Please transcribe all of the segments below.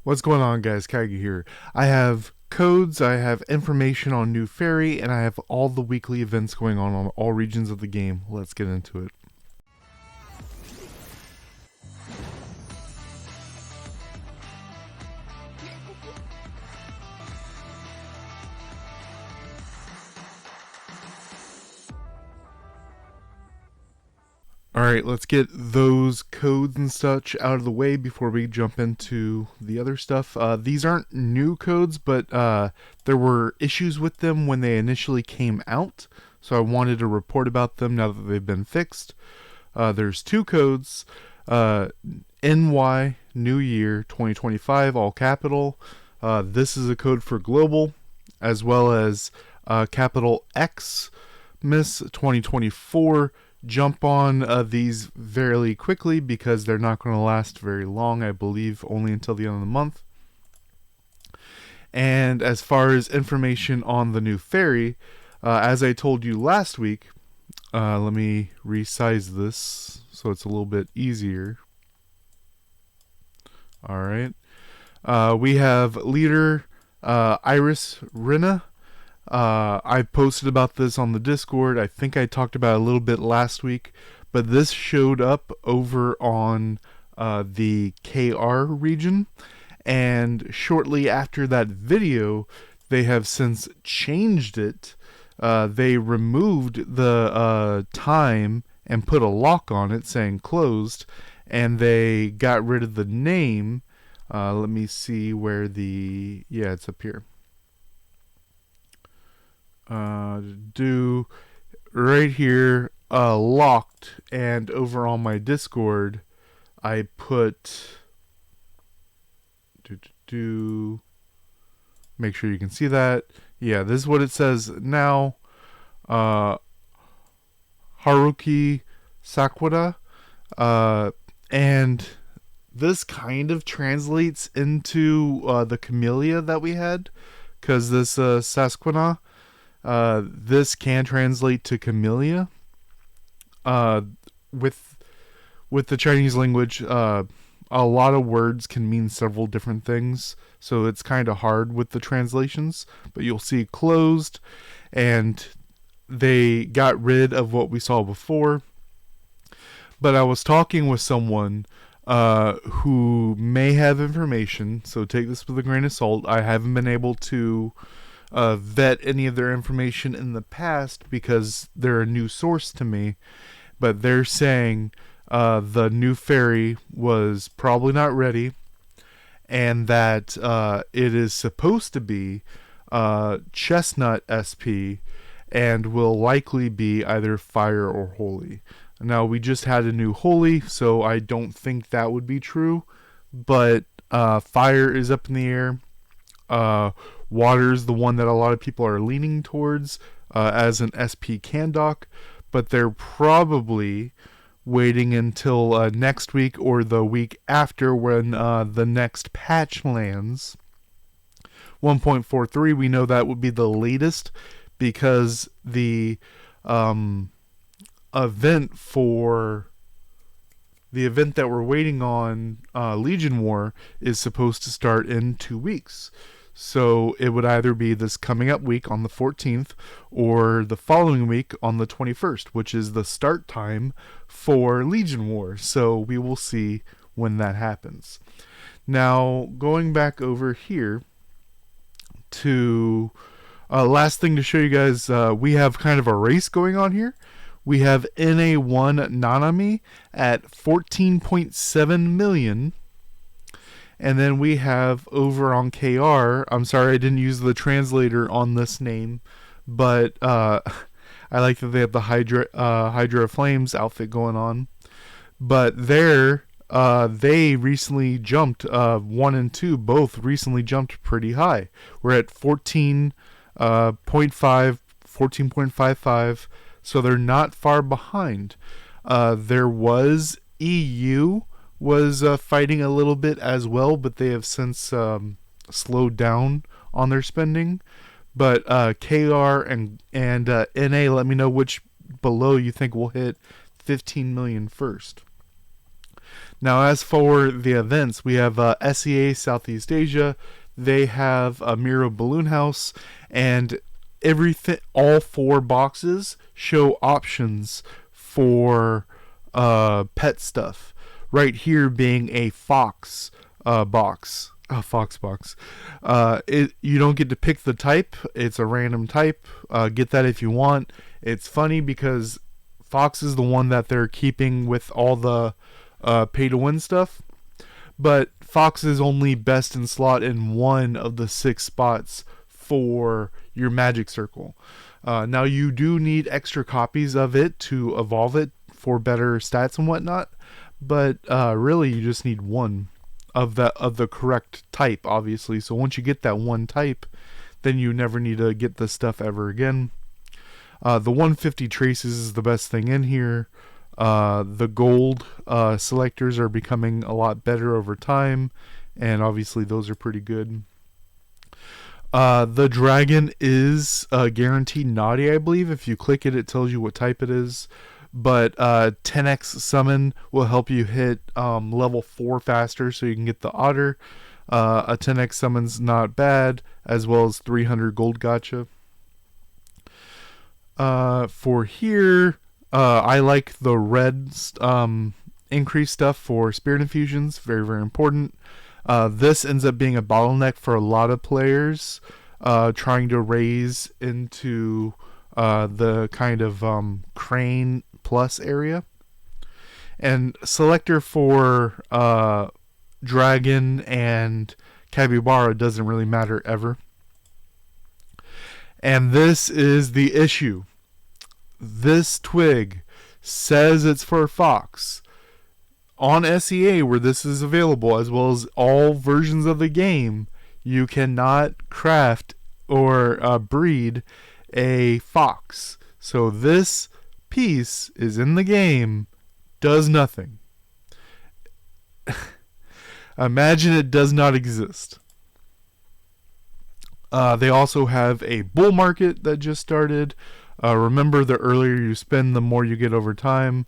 What's going on, guys? Kaiga here. I have codes, I have information on New Fairy, and I have all the weekly events going on all regions of the game. Let's get into it. Alright, let's get those codes and such out of the way before we jump into the other stuff. These aren't new codes, but there were issues with them when they initially came out, so I wanted to report about them now that they've been fixed. There's two codes, NY New Year 2025, all capital. This is a code for global, as well as capital X Miss 2024. Jump on these fairly quickly because they're not going to last very long. I believe only until the end of the month. And as far as information on the new fairy, as I told you last week, let me resize this so it's a little bit easier. Alright. We have leader Iris Rinna. I posted about this on the Discord. I think I talked about it a little bit last week, but this showed up over on the KR region, and shortly after that video, they have since changed it. They removed the time and put a lock on it saying closed, and they got rid of the name. Let me see where it's up here. Do right here, locked, and over on my Discord I put make sure you can see that. Yeah, this is what it says now. Haruki Sakwada, and this kind of translates into the Camellia that we had, because this Sasquana, this can translate to Camellia. With the Chinese language, a lot of words can mean several different things, so it's kind of hard with the translations. But you'll see closed, and they got rid of what we saw before. But I was talking with someone who may have information, so take this with a grain of salt. I haven't been able to vet any of their information in the past because they're a new source to me, but they're saying the new fairy was probably not ready, and that it is supposed to be Chestnut SP and will likely be either Fire or Holy. Now, we just had a new Holy, so I don't think that would be true, but Fire is up in the air. Water's the one that a lot of people are leaning towards as an SP Candoc, but they're probably waiting until next week or the week after when the next patch lands. 1.43, we know that would be the latest because the event that we're waiting on, Legion War, is supposed to start in 2 weeks. So it would either be this coming up week on the 14th or the following week on the 21st, which is the start time for Legion War. So we will see when that happens. Now, going back over here to last thing to show you guys, we have kind of a race going on here. We have NA1 Nanami at 14.7 million. And then we have over on KR, I'm sorry I didn't use the translator on this name, but I like that they have the Hydra Flames outfit going on. But there, they recently jumped, 1 and 2 both recently jumped pretty high. We're at 14.5, 14.55, so they're not far behind. There was EU was fighting a little bit as well, but they have since slowed down on their spending. But KR and NA, let me know which below you think will hit 15 million first. Now, as for the events, we have SEA Southeast Asia. They have a Miro Balloon House, and everything. All 4 boxes show options for pet stuff. Right here being a fox box. A fox box. You don't get to pick the type. It's a random type. Get that if you want. It's funny because fox is the one that they're keeping with all the pay to win stuff. But fox is only best in slot in 1 of the 6 spots for your magic circle. Now you do need extra copies of it to evolve it for better stats and whatnot. But really, you just need 1 of the correct type, obviously. So once you get that 1 type, then you never need to get this stuff ever again. The 150 traces is the best thing in here. The gold selectors are becoming a lot better over time, and obviously those are pretty good. The dragon is guaranteed naughty, I believe. If you click it, it tells you what type it is. But 10x summon will help you hit level 4 faster, so you can get the otter. A 10x summon's not bad, as well as 300 gold gacha. For here, I like the red increase stuff for spirit infusions. Very, very important. This ends up being a bottleneck for a lot of players trying to raise into the kind of crane plus area. And selector for dragon and capybara doesn't really matter ever. And this is the issue. This twig says it's for fox. On SEA, where this is available, as well as all versions of the game, you cannot craft or breed a fox. So this piece is in the game, does nothing. Imagine it does not exist. They also have a bull market that just started. Remember, the earlier you spend, the more you get over time.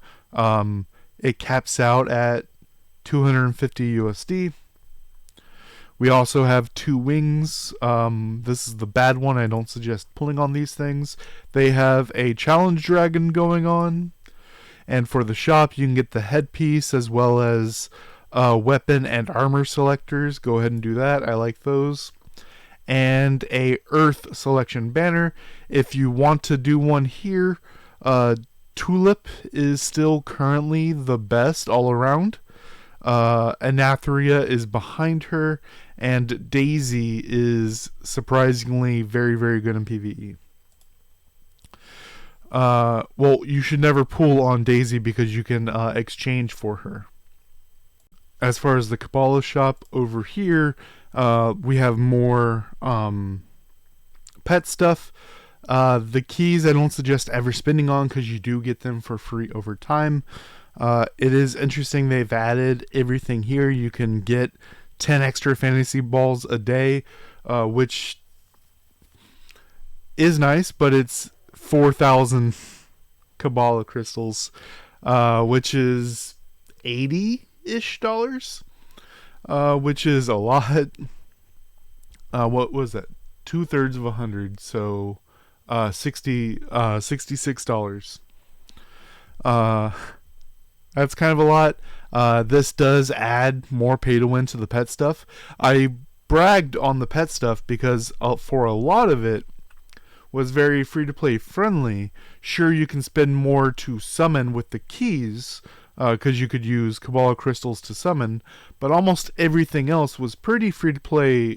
It caps out at 250 USD. We also have 2 wings. This is the bad one. I don't suggest pulling on these things. They have a challenge dragon going on. And for the shop, you can get the headpiece as well as weapon and armor selectors. Go ahead and do that. I like those. And a earth selection banner. If you want to do one here, Tulip is still currently the best all around. Anatheria is behind her, and Daisy is surprisingly very, very good in PvE. Well, you should never pull on Daisy because you can exchange for her. As far as the Kabbalah shop over here, we have more pet stuff. The keys I don't suggest ever spending on because you do get them for free over time. It is interesting they've added everything here. You can get 10 extra fantasy balls a day, which is nice, but it's 4,000 Kabbalah crystals, which is $80-ish, which is a lot. What was that? 2/3 of 100, so $66. That's kind of a lot. This does add more pay to win to the pet stuff. I bragged on the pet stuff because for a lot of it was very free to play friendly. Sure, you can spend more to summon with the keys, because you could use Kabbalah crystals to summon, but almost everything else was pretty free to play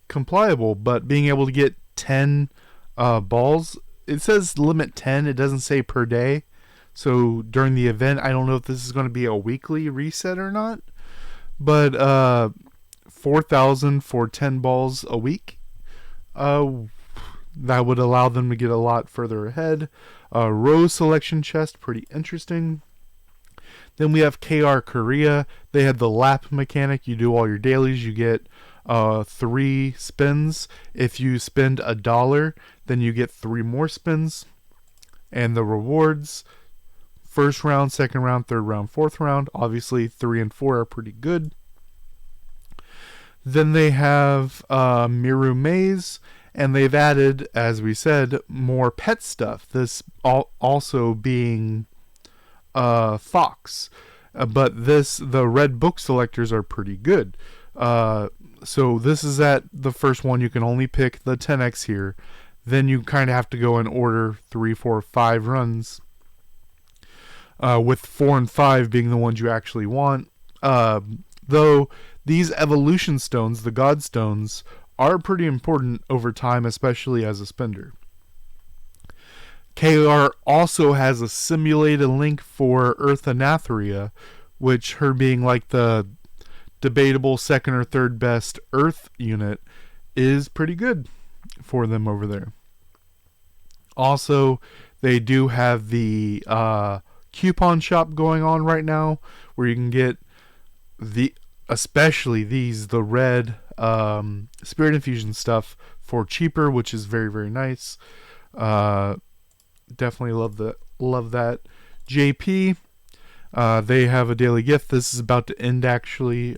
compliable. But being able to get 10 balls, it says limit 10, it doesn't say per day. So during the event, I don't know if this is going to be a weekly reset or not, but 4,000 for 10 balls a week, that would allow them to get a lot further ahead. Rose selection chest, pretty interesting. Then we have KR Korea. They had the lap mechanic. You do all your dailies, you get 3 spins. If you spend $1, then you get 3 more spins. And the rewards first round, second round, third round, fourth round. Obviously, 3 and 4 are pretty good. Then they have Miru Maze, and they've added, as we said, more pet stuff. This also being Fox. But the red book selectors are pretty good. So this is at the first one. You can only pick the 10x here. Then you kind of have to go in order 3, 4, 5 runs. With 4 and 5 being the ones you actually want. Though these evolution stones, the god stones, are pretty important over time, especially as a spender. KR also has a simulated link for Earth Anatheria, which her being like the debatable second or third best Earth unit is pretty good for them over there. Also, they do have the coupon shop going on right now where you can get especially the red Spirit Infusion stuff for cheaper, which is very, very nice. Definitely love that. JP, they have a daily gift. This is about to end, actually.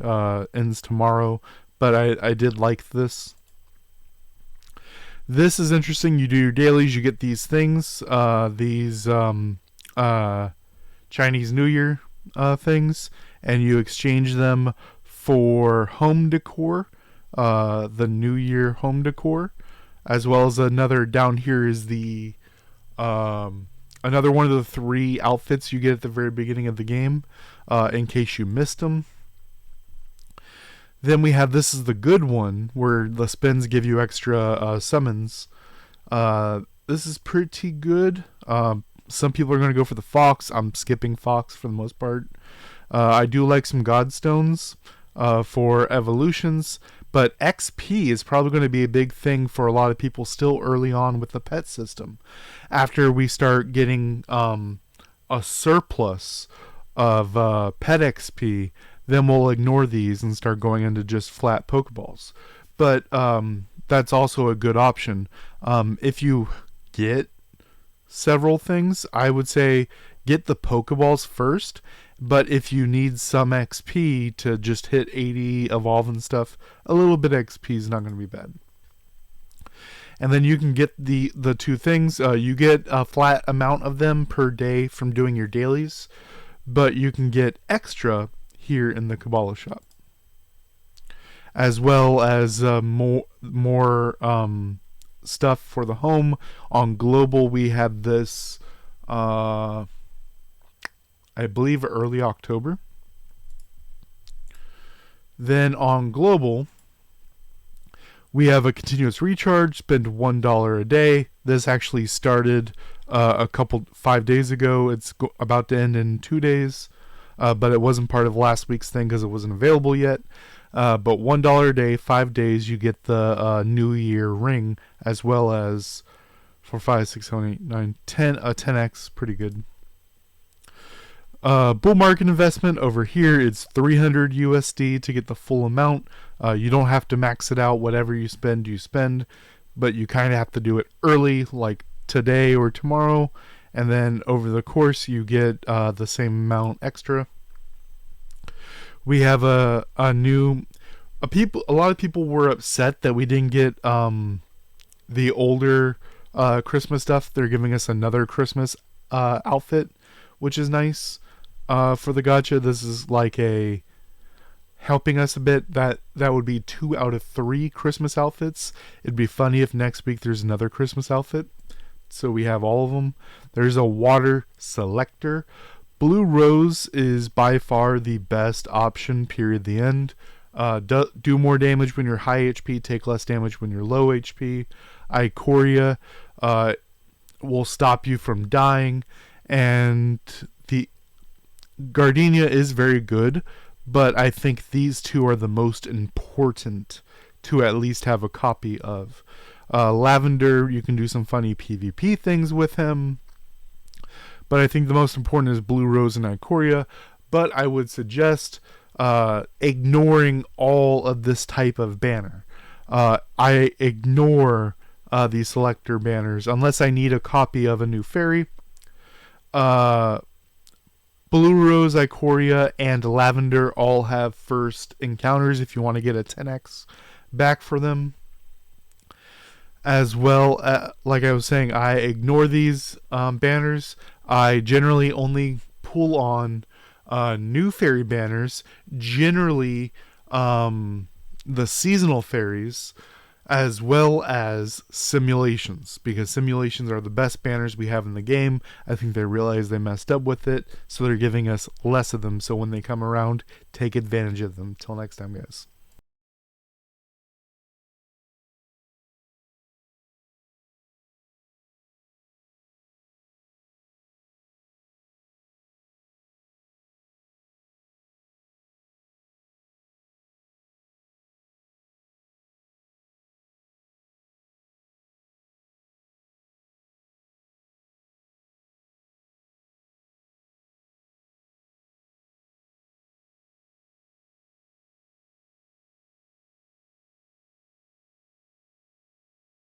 Ends tomorrow, but I did like this. This is interesting. You do your dailies, you get these things, these Chinese New Year things, and you exchange them for home decor, the New Year home decor, as well as another down here is the another one of the 3 outfits you get at the very beginning of the game, in case you missed them. Then we have this is the good one where the spins give you extra summons. This is pretty good. Some people are going to go for the Fox. I'm skipping Fox for the most part. I do like some Godstones for evolutions, but XP is probably going to be a big thing for a lot of people still early on with the pet system. After we start getting a surplus of pet XP, then we'll ignore these and start going into just flat Pokeballs. But that's also a good option. If you get several things, I would say get the Pokeballs first. But if you need some XP to just hit 80, evolve and stuff, a little bit of XP is not going to be bad. And then you can get the 2 things. You get a flat amount of them per day from doing your dailies, but you can get extra here in the Kabbalah shop, as well as more stuff for the home. On global, we have this, I believe, early October. Then on global, we have a continuous recharge. Spend $1 a day. This actually started 5 days ago. It's about to end in 2 days. But it wasn't part of last week's thing because it wasn't available yet. But $1 a day, 5 days, you get the New Year ring, as well as 4, 5, 6, 7, 8, 9, 10, a 10x, pretty good. Bull market investment over here, it's 300 USD to get the full amount. You don't have to max it out. Whatever you spend, but you kind of have to do it early, like today or tomorrow. And then over the course, you get the same amount extra. We have a lot of people were upset that we didn't get the older Christmas stuff. They're giving us another Christmas outfit, which is nice for the gacha. This is like helping us a bit. That would be 2 out of 3 Christmas outfits. It'd be funny if next week there's another Christmas outfit. So we have all of them. There's a water selector. Blue Rose is by far the best option, period, the end. Do more damage when you're high HP, take less damage when you're low HP. Ikoria will stop you from dying. And the Gardenia is very good, but I think these 2 are the most important to at least have a copy of. Lavender, you can do some funny PvP things with him. But I think the most important is Blue Rose and Ikoria. But I would suggest ignoring all of this type of banner. I ignore these selector banners unless I need a copy of a new fairy. Blue Rose, Ikoria, and Lavender all have first encounters if you want to get a 10x back for them. As well, like I was saying, I ignore these banners. I generally only pull on new fairy banners, generally the seasonal fairies, as well as simulations, because simulations are the best banners we have in the game. I think they realize they messed up with it, so they're giving us less of them, so when they come around, take advantage of them. Till next time, guys.